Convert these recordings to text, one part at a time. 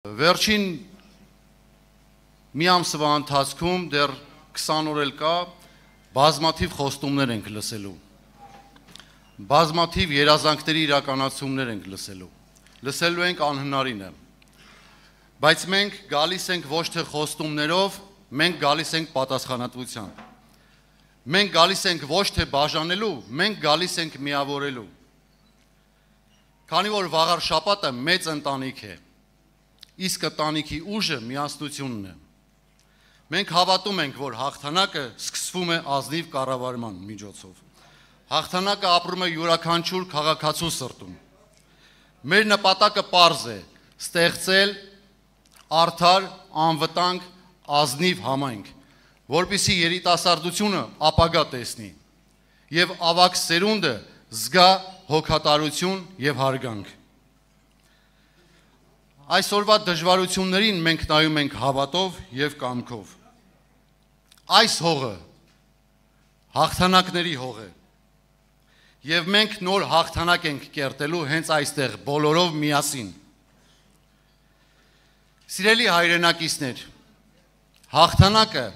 Վերջին մի ամսվա ընթացքում դեռ 20 օր էլ կա, բազմաթիվ խոստումներ ենք լսելու, բազմաթիվ երազանքների իրականացումներ ենք լսելու ենք անհնարինը, բայց մենք գալիս ենք ոչ թե խոստումներով, մենք գալիս ենք պատասխանատվությամբ, մենք գալիս ենք ոչ թե բաժանելու, մենք գալիս ենք միավորելու, քանի որ վաղար շաբաթը մեծ ընտանիք է, իսկ ընտանիքի ուժը միասնությունն է, մենք հավատում ենք, որ հաղթանակը սկսվում է ազնիվ կառավարման միջոցով, հաղթանակը ապրում է յուրաքանչյուր քաղաքացու սրտում, մեր նպատակը պարզ է, ստեղծել արդար, անվտանգ, ազնիվ համայնք, որպեսզի երիտասարդությունը ապագա տեսնի և ավագ սերունդը զգա հոգատարություն և հարգանք։ Այսօրվա դժվարություններին մենք նայում ենք հավատով և կամքով։ Այս հողը հաղթանակների հող է և մենք նոր հաղթանակ ենք կերտելու հենց այստեղ բոլորով միասին։ Սիրելի հայրենակիցներ, հաղթանակը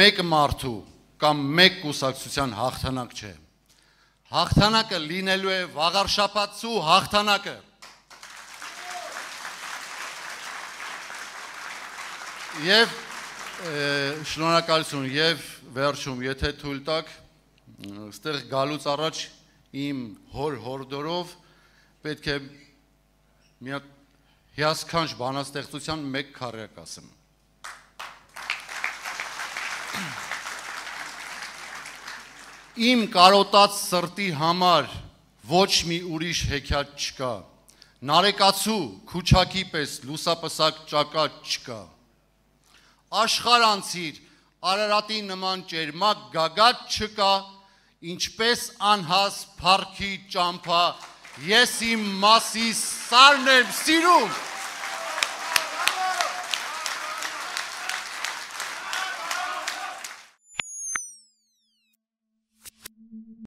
մեկ մարդու կամ մեկ կուսակցության հաղթանակ չէ։ Հաղթանակը լինելու է վաղարշաբաթցու հաղթանակը։ Եվ շնորհակալություն և վերջում, եթե թույլ տաք, ստեղ գալուց առաջ իմ հոր հորդորով պետք է մի հատ հիասքանչ բանաստեղծության մեկ քառյակ ասեմ։ Իմ կարոտած սրտի համար ոչ մի ուրիշ հեքիաթ չկա, նարեկացու քուչակի պես լուսապսակ ճակատ չկա, աշխարհ անցիր, Արարատի նման ճերմակ գագաթ չկա, ինչպես անհաս փառքի ճամփա, ես իմ մասի սարն եմ սիրում։